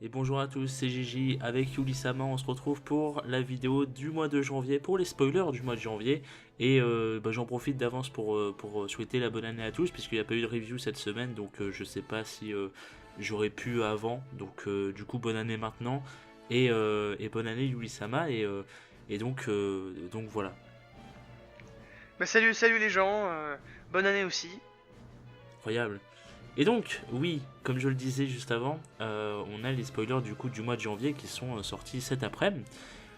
Et bonjour à tous, c'est Gigi avec Yuli-sama. On se retrouve pour la vidéo du mois de janvier, pour les spoilers du mois de janvier. Et j'en profite d'avance pour souhaiter la bonne année à tous, puisqu'il n'y a pas eu de review cette semaine, donc je sais pas si j'aurais pu avant. Donc du coup, bonne année maintenant. Et bonne année Yuli-sama. Et donc voilà. Bah salut les gens, bonne année aussi. Incroyable. Et donc, oui, comme je le disais juste avant, on a les spoilers du coup du mois de janvier qui sont sortis cet après-midi.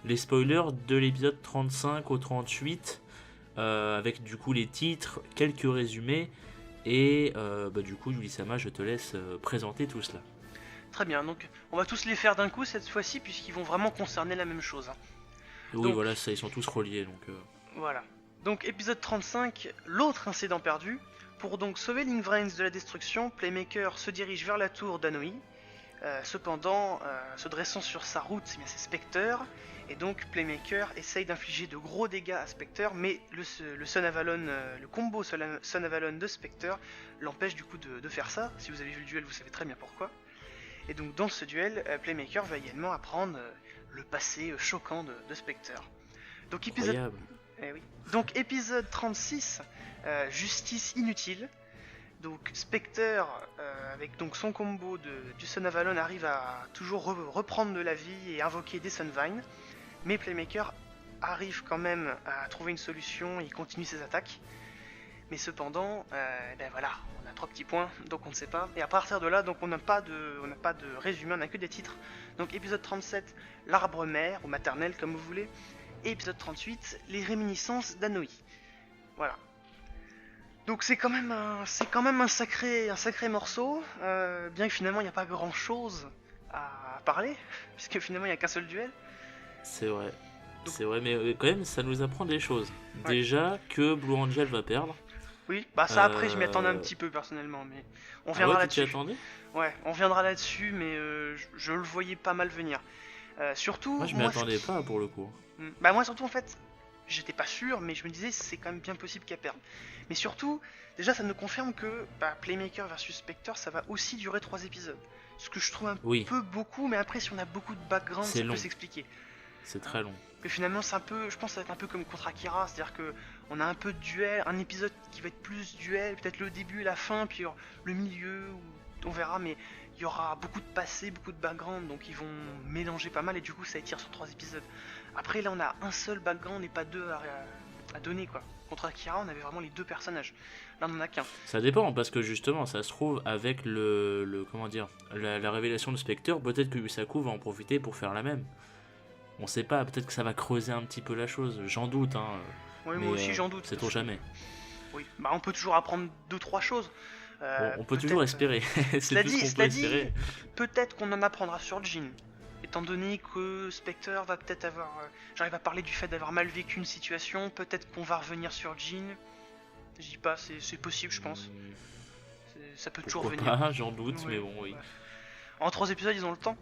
Les spoilers de l'épisode 35 au 38, avec du coup les titres, quelques résumés, et du coup, Yulisama, je te laisse présenter tout cela. Très bien, donc on va tous les faire d'un coup cette fois-ci puisqu'ils vont vraiment concerner la même chose, hein. Oui, Donc voilà, ça, ils sont tous reliés, donc... voilà. Donc épisode 35, l'autre incident perdu. Pour donc sauver Link Vrains de la destruction, Playmaker se dirige vers la tour d'Anoi. Cependant, se dressant sur sa route, c'est Spectre. Et donc Playmaker essaye d'infliger de gros dégâts à Spectre, mais le Sun Avalon, le combo Sun Avalon de Spectre l'empêche du coup de faire ça. Si vous avez vu le duel, vous savez très bien pourquoi. Et donc dans ce duel, Playmaker va également apprendre le passé choquant de Spectre. Donc épisode... Incroyable. Eh oui. Donc épisode 36, Justice inutile. Donc Spectre, avec donc son combo du Sun Avalon, arrive à toujours reprendre de la vie et invoquer des Sunvine. Mais Playmaker arrive quand même à trouver une solution, il continue ses attaques. Mais cependant, voilà, on a 3 petits points, donc on ne sait pas. Et à partir de là, donc on n'a pas de résumé, on n'a que des titres. Donc épisode 37, l'arbre mère, ou maternel comme vous voulez. Et épisode 38, les réminiscences d'Anoi. Voilà. Donc c'est quand même un sacré morceau, bien que finalement il n'y a pas grand chose à parler, puisque finalement il n'y a qu'un seul duel. C'est vrai. Donc, C'est vrai, mais quand même, ça nous apprend des choses. ouais. Déjà que Blue Angel va perdre. Oui, bah ça après je m'y attendais un Euh... petit peu personnellement, mais on Ah ouais, viendra tu t'y là-dessus. attendais? Ouais, on viendra là-dessus, mais je le voyais pas mal venir. Moi, Surtout, je m'y moi ce attendais qui... pas pour le coup. Bah moi surtout en fait, j'étais pas sûr, mais je me disais c'est quand même bien possible qu'elle perde. Mais surtout, déjà ça nous confirme que Playmaker versus Spectre, ça va aussi durer 3 épisodes. Ce que je trouve un Oui, peu beaucoup, mais après si on a beaucoup de background, c'est ça peut long. s'expliquer. C'est Hein. très long. Que finalement c'est un peu, je pense que ça va être un peu comme contre Akira, c'est-à-dire que on a un peu de duel, un épisode qui va être plus duel, peut-être le début et la fin, puis le milieu, on verra, mais il y aura beaucoup de passé, beaucoup de background, donc ils vont mélanger pas mal et du coup ça étire sur 3 épisodes. Après là on a un seul background et pas deux à donner quoi. Contre Akira on avait vraiment les 2 personnages, là on en a qu'un. Ça dépend parce que justement, ça se trouve avec comment dire, la révélation de Spectre, peut-être que Usaku va en profiter pour faire la même. On sait pas, peut-être que ça va creuser un petit peu la chose. J'en doute, hein. Oui Mais moi aussi j'en doute. sait-on jamais. Oui, bah on peut toujours apprendre 2-3 choses. Bon, on peut toujours Peut-être. espérer. C'est tout ce qu'on peut Cela dit, espérer. peut-être qu'on en apprendra sur Jin. Étant donné que Spectre va peut-être avoir... J'arrive à parler du fait d'avoir mal vécu une situation, peut-être qu'on va revenir sur Jin. Je dis pas, c'est possible je pense. Ça peut toujours Pourquoi venir. pas, j'en doute, Ouais, mais bon, oui. ouais. En 3 épisodes ils ont le temps.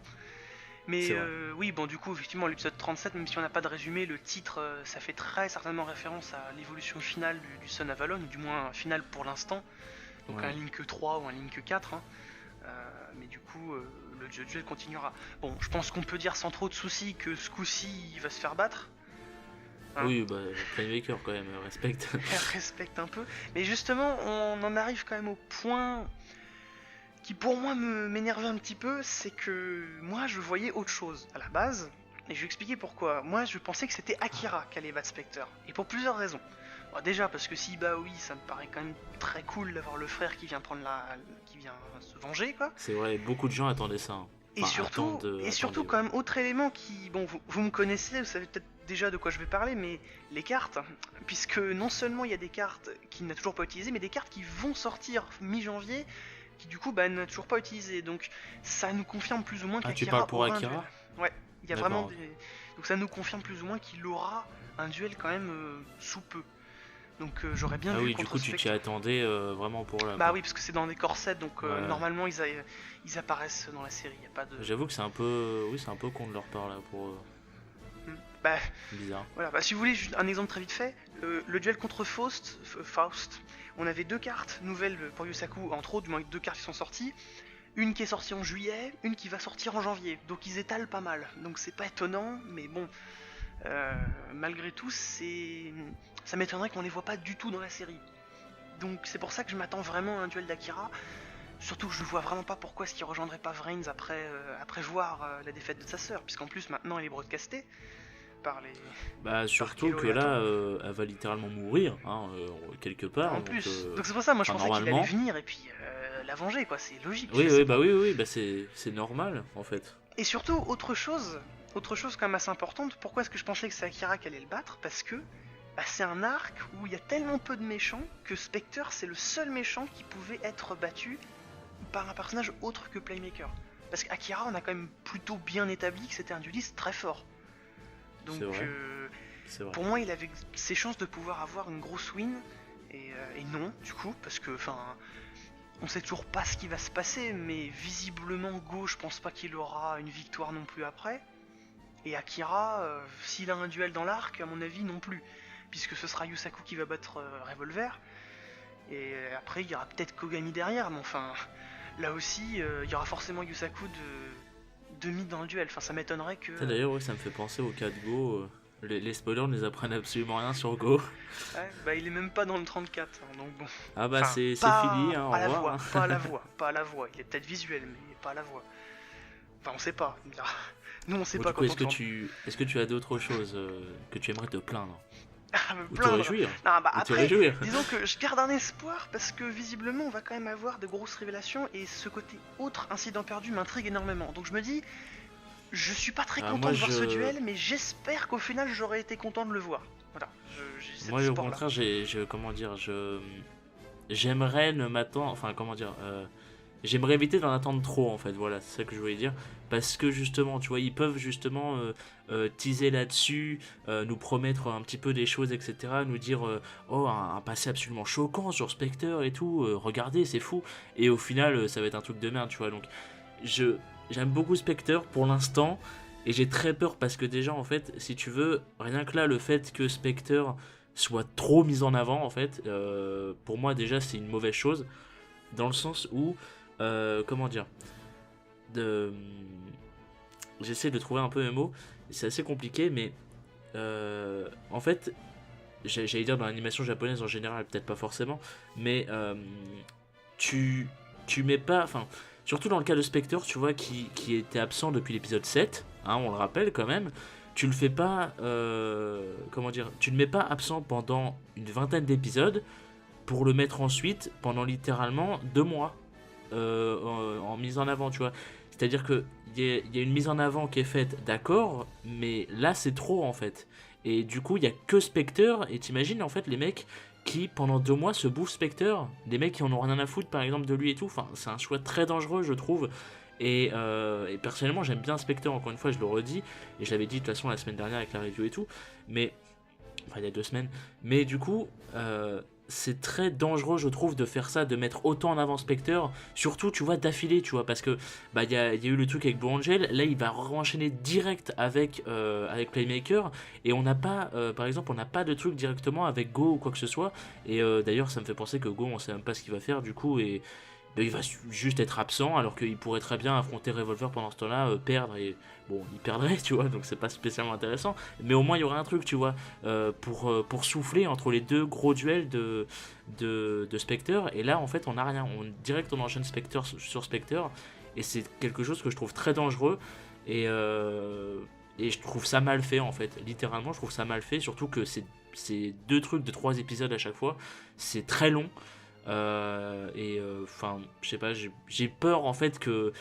Mais C'est vrai. oui, bon du coup effectivement l'épisode 37, même si on n'a pas de résumé, le titre ça fait très certainement référence à l'évolution finale du Sun Avalon, ou du moins finale pour l'instant. Donc Ouais. un Link 3 ou un Link 4. Hein. Mais du coup, le duel continuera. Bon, je pense qu'on peut dire sans trop de soucis que ce coup-ci, il va se faire battre. Hein. Oui, bah, Playmaker quand même, respecte. Respecte un peu. Mais justement, on en arrive quand même au point qui pour moi m'énervait un petit peu, c'est que moi je voyais autre chose à la base. Et je vais expliquer pourquoi. Moi je pensais que c'était Akira qui allait battre Spectre. Et pour plusieurs raisons. Bon, déjà parce que si bah oui, ça me paraît quand même très cool d'avoir le frère qui vient prendre qui vient se venger quoi. C'est vrai, beaucoup de gens attendaient ça, hein. Et Enfin, surtout, attendaient, quand ouais. même, autre élément qui, bon, vous me connaissez, vous savez peut-être déjà de quoi je vais parler, mais les cartes, puisque non seulement il y a des cartes qu'il n'a toujours pas utilisées, mais des cartes qui vont sortir mi-janvier, qui du coup, n'a toujours pas utilisées. Donc, ça nous confirme plus ou moins Ah, tu qu'Akira parles pour aura un duel. Akira? Ouais, il y a vraiment D'accord, ok. des, donc ça nous confirme plus ou moins qu'il aura un duel quand même sous peu. Donc, j'aurais bien Ah vu oui, du contre coup, tu t'y Spectre. attendais vraiment pour là, Bah quoi. oui, parce que c'est dans des corsets, donc Ouais. normalement ils apparaissent dans la série. Il y a pas de. J'avoue que c'est un peu... Oui, c'est un peu con de leur part, là, pour Bah, bizarre. voilà, bah, si vous voulez, juste un exemple très vite fait, le duel contre Faust, on avait 2 cartes nouvelles pour Yusaku, entre autres, du moins 2 cartes qui sont sorties. une qui est sortie en juillet, une qui va sortir en janvier. Donc ils étalent pas mal. Donc c'est pas étonnant, mais bon, malgré tout, ça m'étonnerait qu'on les voit pas du tout dans la série. Donc c'est pour ça que je m'attends vraiment à un duel d'Akira. Surtout que je ne vois vraiment pas pourquoi est-ce qu'il rejoindrait pas Vrains après voir la défaite de sa sœur, puisqu'en plus maintenant elle est broadcastée par les... Bah surtout que là, elle va littéralement mourir, quelque part. En plus, donc c'est pour ça, moi je pensais qu'il allait venir et puis la venger, quoi, c'est logique. Oui, bah c'est normal, en fait. Et surtout, autre chose quand même assez importante, pourquoi est-ce que je pensais que c'est Akira qui allait le battre? Parce que c'est un arc où il y a tellement peu de méchants que Spectre c'est le seul méchant qui pouvait être battu par un personnage autre que Playmaker. Parce qu'Akira, on a quand même plutôt bien établi que c'était un dueliste très fort. Donc c'est vrai. Pour moi, il avait ses chances de pouvoir avoir une grosse win, et non, du coup, parce que, on sait toujours pas ce qui va se passer, mais visiblement, Go, je pense pas qu'il aura une victoire non plus après. Et Akira, s'il a un duel dans l'arc, à mon avis, non plus. Puisque ce sera Yusaku qui va battre Revolver. Et après, il y aura peut-être Kogami derrière, mais enfin, là aussi, il y aura forcément Yusaku de mis dans le duel. Enfin, ça m'étonnerait que... D'ailleurs, ça me fait penser au cas de Go. Les spoilers ne nous apprennent absolument rien sur Go. Ouais, bah il est même pas dans le 34, donc bon. Ah bah c'est fini, au revoir. Voix, pas à la voix. Il est peut-être visuel, mais pas à la voix. Enfin, on sait pas. Nous, on sait pas. Du coup, est-ce que tu as d'autres choses que tu aimerais te plaindre? Ou te réjouir. Non, bah après, disons que je garde un espoir parce que visiblement on va quand même avoir de grosses révélations et ce côté autre incident perdu m'intrigue énormément. Donc je me dis, je suis pas très content de voir ce duel, mais j'espère qu'au final j'aurais été content de le voir. Voilà. Moi au contraire, j'aimerais ne m'attendre, j'aimerais éviter d'en attendre trop en fait, voilà, c'est ça que je voulais dire. Parce que justement, tu vois, ils peuvent justement teaser là-dessus, nous promettre un petit peu des choses, etc. Nous dire, un passé absolument choquant sur Spectre et tout, regardez, c'est fou. Et au final, ça va être un truc de merde, tu vois. Donc, j'aime beaucoup Spectre pour l'instant. Et j'ai très peur parce que déjà, en fait, si tu veux, rien que là, le fait que Spectre soit trop mis en avant, en fait, pour moi, déjà, c'est une mauvaise chose. Dans le sens où, j'essaie de trouver un peu mes mots, c'est assez compliqué, mais en fait, j'allais dire dans l'animation japonaise en général, peut-être pas forcément, mais tu mets pas, surtout dans le cas de Spectre, tu vois, qui était absent depuis l'épisode 7, on le rappelle quand même, tu le fais pas, tu le mets pas absent pendant une vingtaine d'épisodes pour le mettre ensuite pendant littéralement 2 mois en mise en avant, tu vois. C'est-à-dire qu'il y a une mise en avant qui est faite, d'accord, mais là c'est trop en fait. Et du coup, il y a que Spectre, et t'imagines en fait les mecs qui pendant 2 mois se bouffent Spectre, des mecs qui en ont rien à foutre par exemple de lui et tout, c'est un choix très dangereux je trouve. Et personnellement j'aime bien Spectre, encore une fois je le redis, et je l'avais dit de toute façon la semaine dernière avec la review et tout, mais il y a 2 semaines, mais du coup c'est très dangereux je trouve de faire ça, de mettre autant en avant Spectre, surtout tu vois d'affilée, tu vois, parce que y a eu le truc avec Blue Angel, là il va enchaîner direct avec Playmaker, et on n'a pas par exemple on n'a pas de truc directement avec Go ou quoi que ce soit, et d'ailleurs ça me fait penser que Go on sait même pas ce qu'il va faire du coup, et il va juste être absent alors qu'il pourrait très bien affronter Revolver pendant ce temps-là, perdre, et bon il perdrait tu vois, donc c'est pas spécialement intéressant, mais au moins il y aurait un truc tu vois, pour souffler entre les deux gros duels de Spectre, et là en fait on a rien, direct on enchaîne Spectre sur Spectre, et c'est quelque chose que je trouve très dangereux, et je trouve ça mal fait en fait, littéralement je trouve ça mal fait, surtout que c'est 2 trucs de 3 épisodes à chaque fois, c'est très long. Je sais pas, j'ai peur en fait que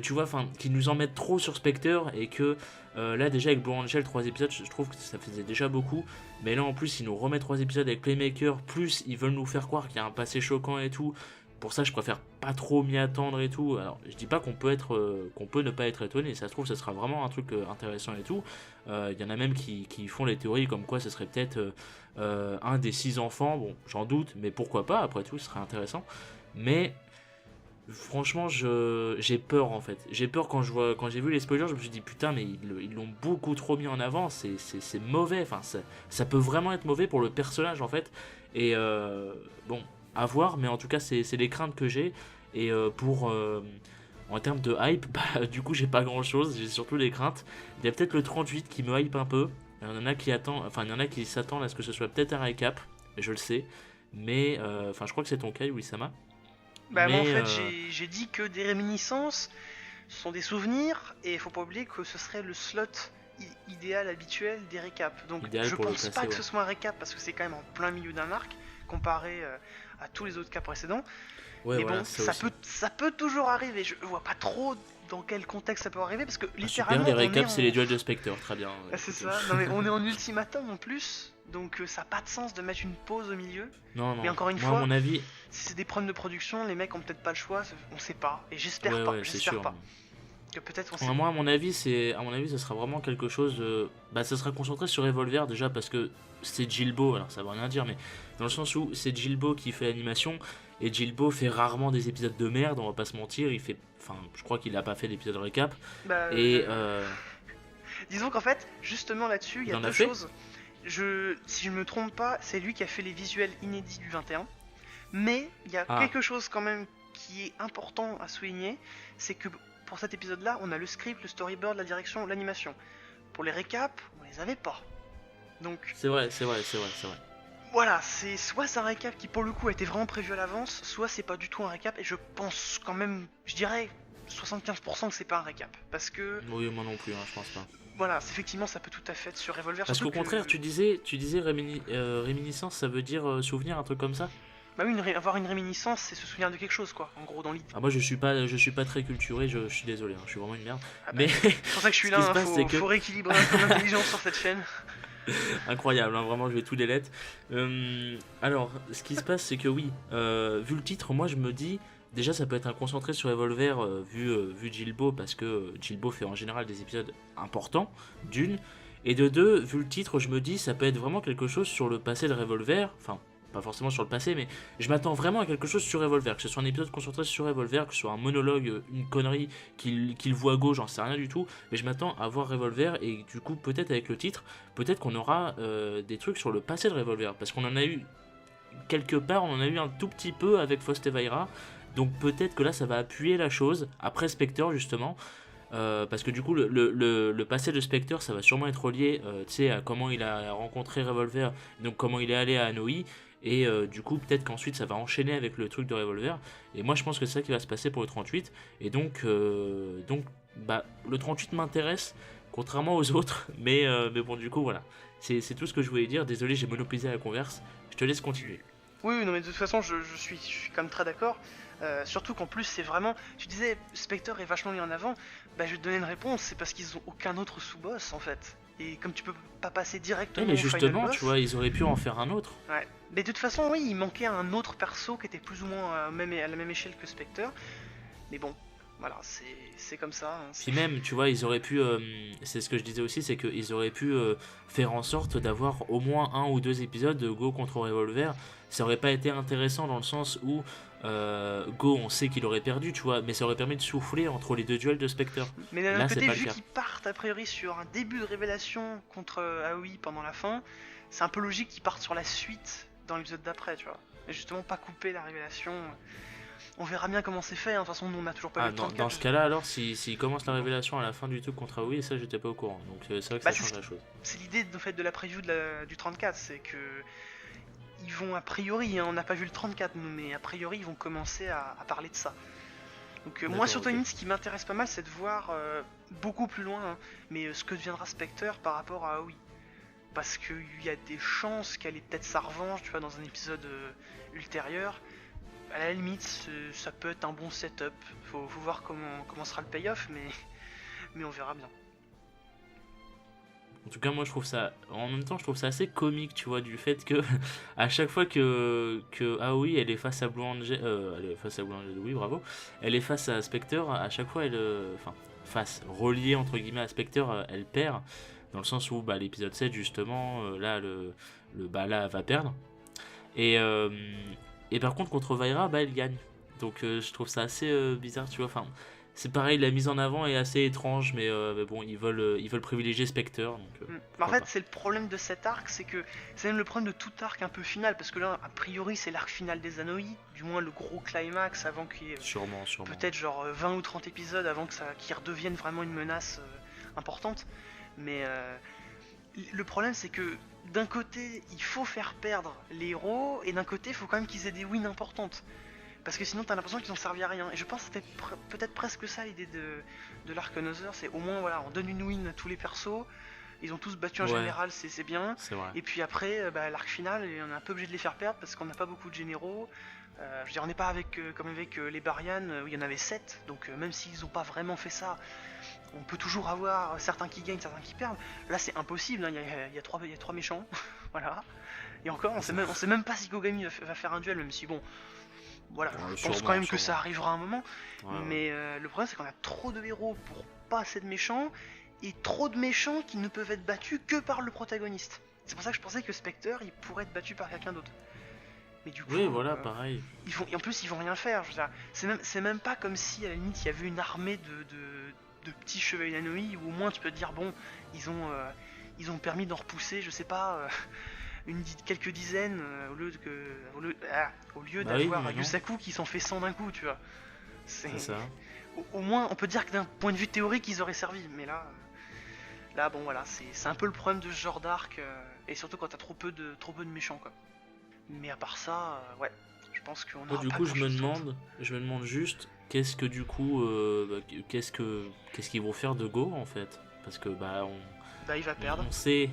tu vois, qu'ils nous en mettent trop sur Spectre, et que là déjà avec Blue Angel 3 épisodes, je trouve que ça faisait déjà beaucoup, mais là en plus ils nous remettent 3 épisodes avec Playmaker, plus ils veulent nous faire croire qu'il y a un passé choquant et tout. Pour ça je préfère pas trop m'y attendre et tout. Alors je dis pas qu'on peut ne pas être étonné, ça se trouve ça sera vraiment un truc intéressant et tout. Il y en a même qui font les théories comme quoi ce serait peut-être un des 6 enfants, bon j'en doute, mais pourquoi pas, après tout ce serait intéressant. Mais franchement j'ai peur en fait, j'ai peur quand j'ai vu les spoilers, je me suis dit putain mais ils l'ont beaucoup trop mis en avant, c'est mauvais, ça peut vraiment être mauvais pour le personnage en fait, et bon à voir, mais en tout cas c'est les craintes que j'ai, Et en termes de hype, bah, du coup j'ai pas grand chose, j'ai surtout des craintes. Il y a peut-être le 38 qui me hype un peu. Il y en a il y en a qui s'attendent à ce que ce soit peut-être un récap, je le sais. Mais je crois que c'est ton cas, Wissama. Bah moi en Mais fait j'ai dit que des réminiscences sont des souvenirs et il faut pas oublier que ce serait le slot idéal habituel des récaps. Donc idéal je pour le pense passer, pas que ouais. ce soit un récap parce que c'est quand même en plein milieu d'un arc comparé à tous les autres cas précédents. Ouais, Mais voilà, bon, c'est ça aussi. ça peut toujours arriver. Je vois pas trop dans quel contexte ça peut arriver parce que Ah, super, littéralement les on est récaps, c'est les en duels de Spectre, très bien. Ah, c'est Écoute, ça. Non mais on est en ultimatum en plus. Donc ça n'a pas de sens de mettre une pause au milieu. non, Mais non, encore une moi à fois, mon avis, si c'est des problèmes de production, les mecs ont peut-être pas le choix, on sait pas. Et ouais, ouais, c'est j'espère sûr. pas. Que peut-être on sait. Moi, à mon avis, ça sera vraiment quelque chose. Ça sera concentré sur Revolver déjà parce que c'est Gilbo. Alors ça veut rien dire, mais dans le sens où c'est Gilbo qui fait l'animation et Gilbo fait rarement des épisodes de merde. On va pas se mentir. Je crois qu'il a pas fait d'épisode récap. Bah, Et disons qu'en fait, justement là-dessus, il y il a en a deux fait. choses. Si je me trompe pas, c'est lui qui a fait les visuels inédits du 21. Mais il y a Ah, quelque chose quand même qui est important à souligner, c'est que pour cet épisode-là, on a le script, le storyboard, la direction, l'animation. Pour les récaps, on les avait pas. Donc c'est vrai, c'est vrai, c'est vrai, c'est vrai. voilà, c'est soit c'est un récap qui pour le coup a été vraiment prévu à l'avance, soit c'est pas du tout un récap, et je pense quand même, je dirais 75% que c'est pas un récap. Parce que, Oui, moi non plus, hein, je pense pas. voilà, effectivement ça peut tout à fait être sur Revolver, Parce surtout qu'au que... contraire, tu disais réminiscence, ça veut dire souvenir, un truc comme ça. Bah oui, avoir une réminiscence, c'est se souvenir de quelque chose, quoi, en gros, dans l'idée. Ah, moi je suis pas très culturé, je suis désolé, hein, je suis vraiment une merde. Ah bah, Mais c'est pour ça que je suis ce là, qui se hein, passe, c'est que faut rééquilibrer un peu l'intelligence sur cette chaîne. incroyable, hein, vraiment, je vais tout delete. Alors, ce qui se passe, c'est que oui, vu le titre, moi je me dis, déjà ça peut être un concentré sur Revolver vu Gilbo, parce que Gilbo fait en général des épisodes importants, d'une, et de deux, vu le titre, je me dis, ça peut être vraiment quelque chose sur le passé de Revolver, enfin, pas forcément sur le passé, mais je m'attends vraiment à quelque chose sur Revolver, que ce soit un épisode concentré sur Revolver, que ce soit un monologue, une connerie qu'il voit à gauche, j'en sais rien du tout, mais je m'attends à voir Revolver, et du coup, peut-être avec le titre, peut-être qu'on aura des trucs sur le passé de Revolver, parce qu'on en a eu quelque part, on en a eu un tout petit peu avec Faust et Vaira, donc peut-être que là ça va appuyer la chose, après Spectre justement, parce que du coup le passé de Spectre ça va sûrement être relié à comment il a rencontré Revolver, donc comment il est allé à Anoi, et du coup peut-être qu'ensuite ça va enchaîner avec le truc de Revolver, et moi je pense que c'est ça qui va se passer pour le 38, et donc le 38 m'intéresse, contrairement aux autres, mais bon du coup voilà, c'est tout ce que je voulais dire, désolé j'ai monopolisé la converse, je te laisse continuer. Oui, non, mais de toute façon, je suis quand même très d'accord. Surtout qu'en plus, c'est vraiment. Tu disais, Spectre est vachement mis en avant. Bah, je vais te donner une réponse. C'est parce qu'ils ont aucun autre sous-boss en fait. Et comme tu peux pas passer directement Mais au final justement, boss. tu vois, ils auraient pu en faire un autre. Ouais. Mais de toute façon, oui, il manquait un autre perso qui était plus ou moins à la même échelle que Spectre. Mais bon, voilà, c'est comme ça. Hein, Puis même, tu vois, ils auraient pu, c'est ce que je disais aussi, c'est qu'ils auraient pu faire en sorte d'avoir au moins un ou deux épisodes de Go contre Revolver. Ça aurait pas été intéressant dans le sens où Go, on sait qu'il aurait perdu, tu vois, mais ça aurait permis de souffler entre les deux duels de Spectre. Mais d'un Là, autre c'est côté, pas le vu cas. qu'ils partent a priori sur un début de révélation contre Aoi pendant la fin, c'est un peu logique qu'ils partent sur la suite dans l'épisode d'après, tu vois. Et justement, pas couper la révélation. On verra bien comment c'est fait, hein. De toute façon, nous on a toujours pas vu Ah, le dans 34. ce cas-là, alors, s'il commence la révélation à la fin du truc contre Aoi, ça, j'étais pas au courant. Donc, c'est vrai que Bah, ça change la chose. c'est l'idée en fait, de la preview du 34, c'est que ils vont a priori, hein, on n'a pas vu le 34 nous, mais a priori ils vont commencer à parler de ça. Donc moi D'accord, surtout ok. ce qui m'intéresse pas mal c'est de voir beaucoup plus loin, hein, mais ce que deviendra Spectre par rapport à Aoi. Parce qu'il y a des chances qu'elle ait peut-être sa revanche, tu vois, dans un épisode ultérieur. À la limite, ça peut être un bon setup. Faut voir comment sera le payoff, mais on verra bien. En tout cas, moi, je trouve ça, en même temps, je trouve ça assez comique, tu vois, du fait que à chaque fois que Aoi, elle est face à Blue Angel, elle est face à Blue Angel, oui, bravo, elle est face à Spectre, à chaque fois, elle, face, reliée entre guillemets à Spectre, elle perd, dans le sens où, l'épisode 7, justement, là, là, elle va perdre, et, et par contre, contre Vaira, elle gagne. Donc, je trouve ça assez bizarre, tu vois, enfin, c'est pareil, la mise en avant est assez étrange, mais bon, ils veulent privilégier Spectre, donc En pourquoi fait, pas. c'est le problème de cet arc, c'est que c'est même le problème de tout arc un peu final, parce que là, a priori, c'est l'arc final des Anoïdes, du moins le gros climax avant qu'il y ait Sûrement, sûrement. peut-être genre 20 ou 30 épisodes avant que ça qu'ils redeviennent vraiment une menace importante. Mais le problème, c'est que d'un côté, il faut faire perdre les héros, et d'un côté, il faut quand même qu'ils aient des wins importantes. Parce que sinon, t'as l'impression qu'ils ont servi à rien. Et je pense que c'était peut-être presque ça l'idée de l'arc Another, c'est au moins, voilà, on donne une win à tous les persos, ils ont tous battu en Ouais, général, c'est bien. c'est vrai. Et puis après, l'arc final, on est un peu obligé de les faire perdre parce qu'on n'a pas beaucoup de généraux. Je veux dire, on n'est pas avec, comme avec les Barian où il y en avait 7, donc même s'ils n'ont pas vraiment fait ça, on peut toujours avoir certains qui gagnent, certains qui perdent. Là, c'est impossible, hein, il y a trois méchants, voilà. Et encore, on sait même pas si Kogami va faire un duel, même si bon, voilà, Ouais, je pense quand sûrement, même que ça sûrement. arrivera un moment. Ouais, ouais. Mais le problème, c'est qu'on a trop de héros pour pas assez de méchants, et trop de méchants qui ne peuvent être battus que par le protagoniste. C'est pour ça que je pensais que Spectre, il pourrait être battu par quelqu'un d'autre. Mais du coup, Oui, voilà, pareil. et en plus, ils vont rien faire. Je veux dire, c'est même pas comme si, à la limite, il y avait une armée de petits chevaliers d'Anoï, où au moins tu peux te dire, bon, ils ont permis d'en repousser, je sais pas, quelques dizaines, au lieu Bah oui, d'avoir mais non, Yusaku qui s'en fait 100 d'un coup, tu vois. c'est ça. Au moins, on peut dire que d'un point de vue théorique, ils auraient servi. Mais là bon, voilà, c'est un peu le problème de ce genre d'arc, et surtout quand t'as trop peu de méchants, quoi. Mais à part ça, ouais, je pense qu'on Moi, aura du pas coup, grand chose d'autre. je me demande juste, qu'est-ce que du coup, qu'est-ce qu'ils vont faire de Go en fait? Parce que bah, Bah, il va perdre. on sait,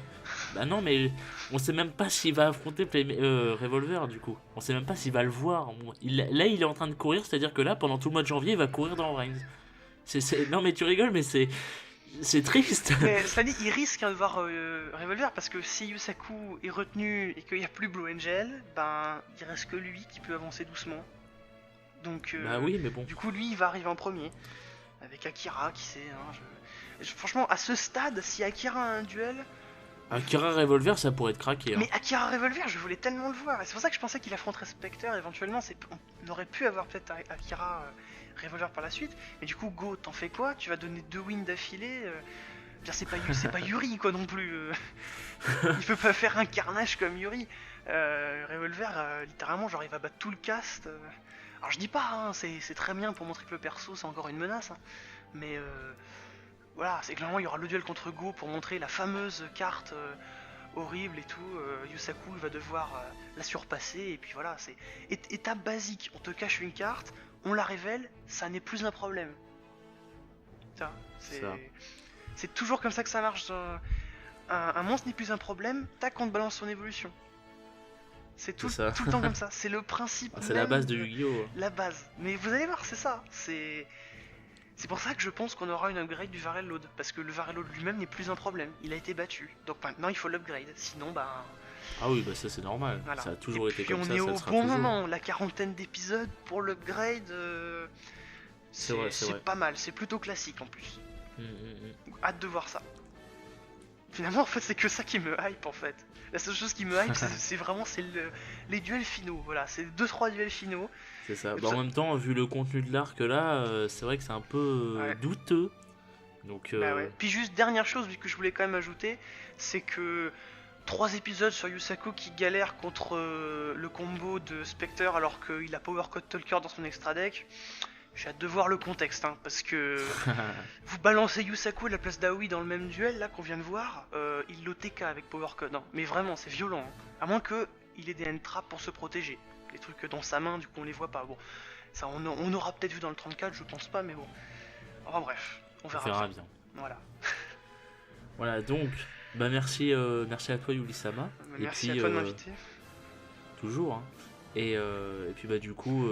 bah non, mais on sait même pas s'il va affronter Revolver du coup. On sait même pas s'il va le voir. Là, il est en train de courir, c'est-à-dire que là, pendant tout le mois de janvier, il va courir dans Reigns. Non, mais tu rigoles, mais c'est triste. Mais ça dit, il risque, hein, de voir Revolver parce que si Yusaku est retenu et qu'il n'y a plus Blue Angel, ben il reste que lui qui peut avancer doucement. Donc Bah oui, mais bon. du coup lui il va arriver en premier avec Akira qui sait. Hein, franchement à ce stade si Akira a un duel, Akira Revolver, ça pourrait être craqué, hein. mais Akira Revolver je voulais tellement le voir et c'est pour ça que je pensais qu'il affronterait Spectre éventuellement. On aurait pu avoir peut-être Akira Revolver par la suite, mais du coup Go t'en fais quoi? Tu vas donner 2 wins d'affilée, c'est pas Yuri quoi non plus. Il peut pas faire un carnage comme Yuri. Revolver, littéralement, genre il va battre tout le cast. Alors je dis pas, hein, c'est très bien pour montrer que le perso c'est encore une menace, hein, mais voilà, c'est clairement il y aura le duel contre Go pour montrer la fameuse carte horrible et tout. Yusaku il va devoir la surpasser et puis voilà, c'est étape basique. On te cache une carte, on la révèle, ça n'est plus un problème. Ça, Ça. c'est toujours comme ça que ça marche. Un monstre n'est plus un problème, tac, on te balance son évolution. C'est C'est ça. tout le temps comme ça, c'est le principe C'est la même base de Yu-Gi-Oh! la base. Mais vous allez voir, c'est ça. C'est pour ça que je pense qu'on aura une upgrade du Varel Load. Parce que le Varel Load lui-même n'est plus un problème. Il a été battu. Donc maintenant il faut l'upgrade. Sinon, bah. Ah oui, bah ça c'est normal. Voilà. Ça a Et toujours été puis comme on ça, est ça au le sera bon toujours. moment. La quarantaine d'épisodes pour l'upgrade, C'est vrai, c'est c'est vrai. pas mal. C'est plutôt classique en plus. Mm. Hâte de voir ça. Finalement, en fait, c'est que ça qui me hype en fait. La seule chose qui me hype, c'est vraiment les duels finaux. Voilà, c'est 2-3 duels finaux. C'est ça. Et Bah, en ça- même temps, vu le contenu de l'arc là, c'est vrai que c'est un peu Ouais. douteux. Donc, Bah ouais. Puis juste dernière chose que je voulais quand même ajouter, c'est que 3 épisodes sur Yusaku qui galère contre le combo de Spectre alors qu'il a Power Code Talker dans son extra deck. J'ai hâte de voir le contexte, hein, parce que vous balancez Yusaku à la place d'Aoi dans le même duel là qu'on vient de voir, il l'OTK avec Power Code. Non, mais vraiment, c'est violent. Hein. À moins que il ait des end-traps pour se protéger. Les trucs dans sa main, du coup on les voit pas. Bon, ça on aura peut-être vu dans le 34, je pense pas, mais bon. Enfin bref, on on verra verra bien. bien. Voilà. Voilà, donc, bah merci à toi Yulisama. Et Merci puis, à toi de m'inviter. toujours. Hein. Et puis bah du coup,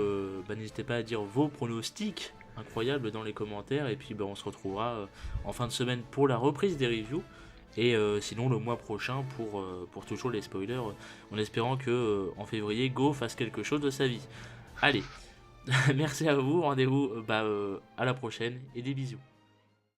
bah, n'hésitez pas à dire vos pronostics incroyables dans les commentaires. Et puis bah, on se retrouvera en fin de semaine pour la reprise des reviews. Et sinon le mois prochain pour toujours les spoilers, en espérant que en février Go fasse quelque chose de sa vie. Allez, merci à vous, rendez-vous à la prochaine et des bisous.